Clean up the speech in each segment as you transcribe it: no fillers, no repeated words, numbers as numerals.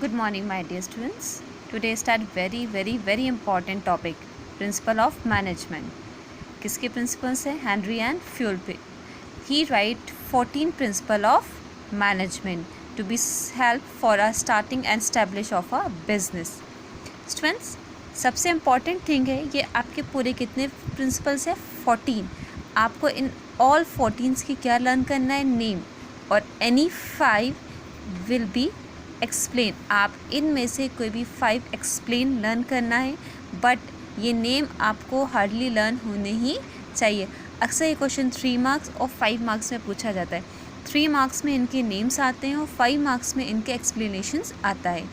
Good morning, my dear students. Today start very important topic, principle of management. किसके principles है? Henry and Fewell. He write 14 principle of management to be help for a starting and establish of a business. Students, सबसे important thing है ये आपके पूरे कितने principles है? 14. आपको इन all 14 की क्या learn करना है? Name और any 5 will be एक्सप्लेन. आप इनमें से कोई भी 5 एक्सप्लेन लर्न करना है, बट ये नेम आपको हार्डली लर्न होने ही चाहिए. अक्सर ये क्वेश्चन 3 मार्क्स और 5 मार्क्स में पूछा जाता है. 3 मार्क्स में इनके नेम्स आते हैं और 5 मार्क्स में इनके एक्सप्लेनेशंस आता है.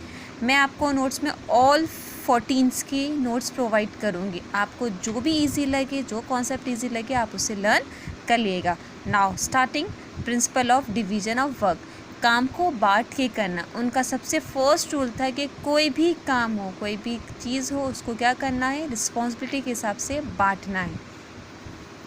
मैं आपको नोट्स में ऑल 14 के नोट्स प्रोवाइड करूँगी. आपको जो भी ईजी लगे, जो कॉन्सेप्ट ईजी लगे, आप उसे लर्न कर लिएगा. Now starting principle of division of work. काम को बांट के करना. उनका सबसे फर्स्ट रूल था कि कोई भी काम हो, कोई भी चीज़ हो, उसको क्या करना है? रिस्पॉन्सिबिलिटी के हिसाब से बांटना है.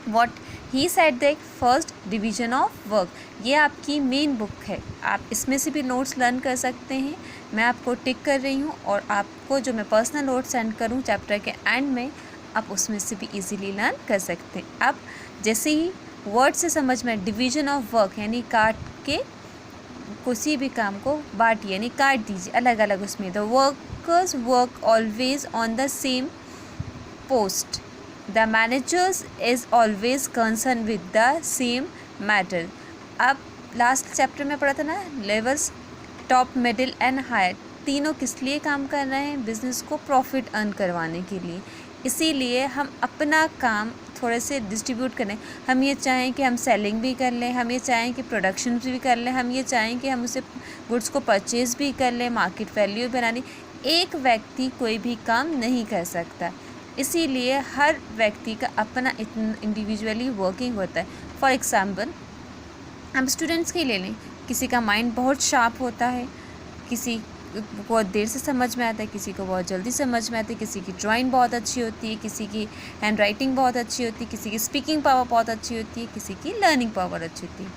What he said the first division of work. ये आपकी मेन बुक है. आप इसमें से भी नोट्स लर्न कर सकते हैं. मैं आपको टिक कर रही हूँ और आपको जो मैं पर्सनल नोट्स सेंड करूँ चैप्टर के एंड में, आप उसमें से भी इजीली लर्न कर सकते हैं. अब जैसे ही वर्ड से समझ में डिवीजन ऑफ वर्क यानी काट के किसी भी काम को बांटिए यानी काट दीजिए अलग अलग उसमें. The workers work always on the same post. The managers is always concern with the same matter. अब लास्ट चैप्टर में पढ़ा था ना, levels top, middle and higher, तीनों किस लिए काम कर रहे हैं? बिजनेस को प्रॉफिट अर्न करवाने के लिए. इसीलिए हम अपना काम थोड़े से डिस्ट्रीब्यूट करें. हम ये चाहें कि हम सेलिंग भी कर लें, हम ये चाहें कि प्रोडक्शन भी कर लें, हम ये चाहें कि हम उसे गुड्स को परचेज़ भी कर लें, मार्केट वैल्यू बनानी. एक व्यक्ति कोई भी काम नहीं कर सकता. इसीलिए हर व्यक्ति का अपना इंडिविजुअली वर्किंग होता है. फॉर एग्ज़ाम्पल हम स्टूडेंट्स के ले लें. किसी का माइंड बहुत शार्प होता है, किसी बहुत देर से समझ में आता है, किसी को बहुत जल्दी समझ में आती है, किसी की ड्राइंग बहुत अच्छी होती है, किसी की हैंड राइटिंग बहुत अच्छी होती है, किसी की स्पीकिंग पावर बहुत अच्छी होती है, किसी की लर्निंग पावर अच्छी होती है.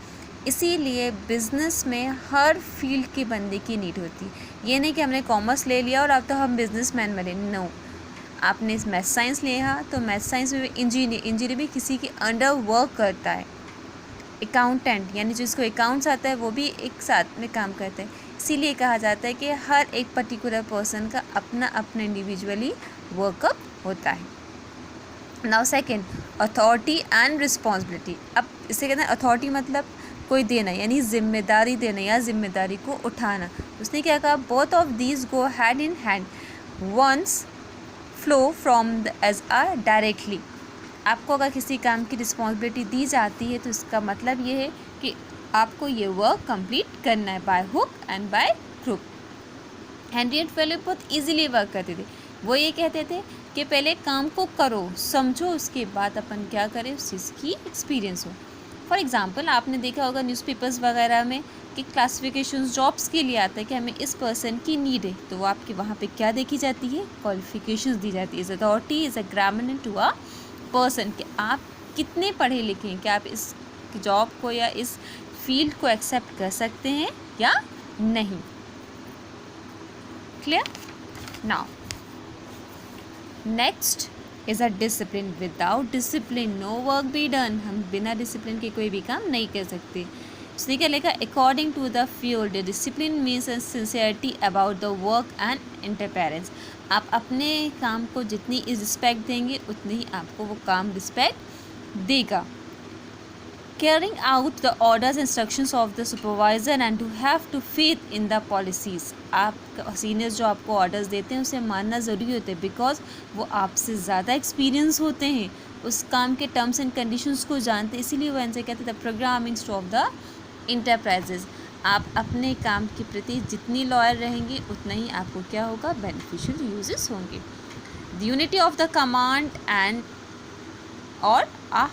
इसीलिए बिज़नेस में हर फील्ड के बंदे की नीड होती है. ये नहीं कि हमने कॉमर्स ले लिया और अब तो हम बिजनेसमैन बने. नो, आपने मैथ साइंस लिया तो मैथ साइंस में इंजीनियर भी किसी के अंडर वर्क करता है. अकाउंटेंट यानी जिसको अकाउंट्स आता है वो भी एक साथ में काम करते हैं. इसीलिए कहा जाता है कि हर एक पर्टिकुलर पर्सन का अपना अपना इंडिविजुअली वर्कअप होता है. Now second, authority and responsibility. अब इसे कहते हैं अथॉरिटी मतलब कोई देना यानी जिम्मेदारी देना या जिम्मेदारी को उठाना. उसने क्या कहा? Both of these go hand in hand, once flow from as a directly. आपको अगर किसी काम की रिस्पॉन्सिबिलिटी दी जाती है तो इसका मतलब ये है कि आपको ये वर्क कंप्लीट करना है, by hook and by crook. Henry and Fayol बहुत ईजिली वर्क करते थे. वो ये कहते थे कि पहले काम को करो, समझो, उसके बाद अपन क्या करें, उस चीज़ की एक्सपीरियंस हो. फॉर एग्जांपल आपने देखा होगा न्यूज़पेपर्स वगैरह में कि क्लासिफिकेशंस जॉब्स के लिए आता है कि हमें इस पर्सन की नीड है, तो वो आपके वहाँ पे क्या देखी जाती है? क्वालिफिकेशंस दी जाती है. Is authority is a grammar to a person कि आप कितने पढ़े लिखे हैं, कि आप इस जॉब को या इस फील्ड को एक्सेप्ट कर सकते हैं या नहीं. Clear? Now next is a discipline. Without discipline no work be done. हम बिना डिसिप्लिन के कोई भी काम नहीं कर सकते. उसने क्या लिखा? According to the field discipline means sincerity about the work and interference. आप अपने काम को जितनी रिस्पेक्ट देंगे उतनी ही आपको वो काम रिस्पेक्ट देगा. Carrying out the orders instructions of the supervisor and to have to faith in the policies. आप सीनियर्स जो आपको ऑर्डर्स देते हैं उसे मानना ज़रूरी होता है, बिकॉज वो आपसे ज़्यादा एक्सपीरियंस होते हैं, उस काम के टर्म्स एंड कंडीशंस को जानते हैं. इसीलिए वो इनसे कहते हैं the programming of the enterprises. आप अपने काम के प्रति जितनी लॉयल रहेंगे उतना ही आपको क्या होगा? बेनिफिशियल यूजेस होंगे. The unity of the command and और आ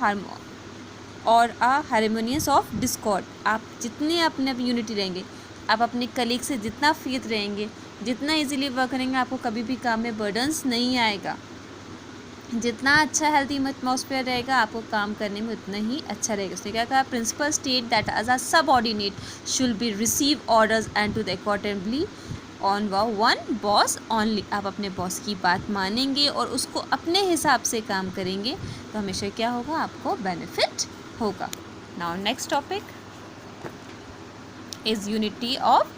हारमोनियस ऑफ डिस्कॉर्ड. आप जितने अपने यूनिटी रहेंगे, आप अपने कलीग से जितना फेथ रहेंगे, जितना इजीली वर्क करेंगे, आपको कभी भी काम में बर्डन्स नहीं आएगा. जितना अच्छा हेल्थी एटमॉस्फेयर रहेगा, आपको काम करने में उतना ही अच्छा रहेगा. उसने क्या कहा? Principle state that as a subordinate should be receive orders and to the accordingly on one boss only, आप अपने बॉस की बात मानेंगे और उसको अपने हिसाब से काम करेंगे तो हमेशा क्या होगा, आपको बेनिफिट होगा। Now next topic is unity of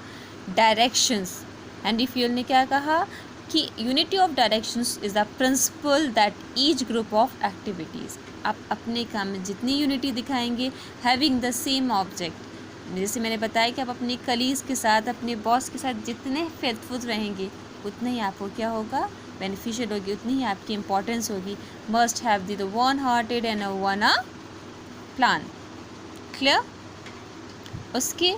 directions. Henry fuel ने क्या कहा कि unity of directions is the principal that each group of activities, आप अपने काम में जितनी यूनिटी दिखाएंगे हैविंग द सेम ऑब्जेक्ट, जैसे मैंने बताया कि आप अपने कलीग्स के साथ, अपने बॉस के साथ जितने फेथफुल रहेंगे उतना ही आपको क्या होगा, बेनिफिशियल होगी, उतनी ही आपकी इंपॉर्टेंस होगी। Must have the one hearted and one a plan. Clear? उसके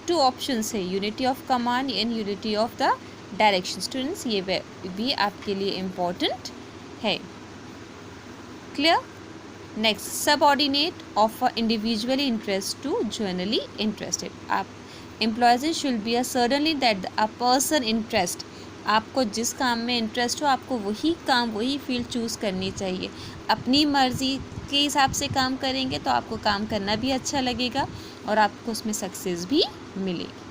2 ऑप्शंस है, unity of command and unity of the direction. Students ये भी आपके लिए इम्पोर्टेंट है। Clear? Next, subordinate of a individually interest to generally interested. आप employees should be a certainly that a person interest, आपको जिस काम में इंटरेस्ट हो आपको वही काम, वही फील्ड चूज़ करनी चाहिए। अपनी मर्ज़ी के हिसाब से काम करेंगे तो आपको काम करना भी अच्छा लगेगा और आपको उसमें सक्सेस भी मिलेगी।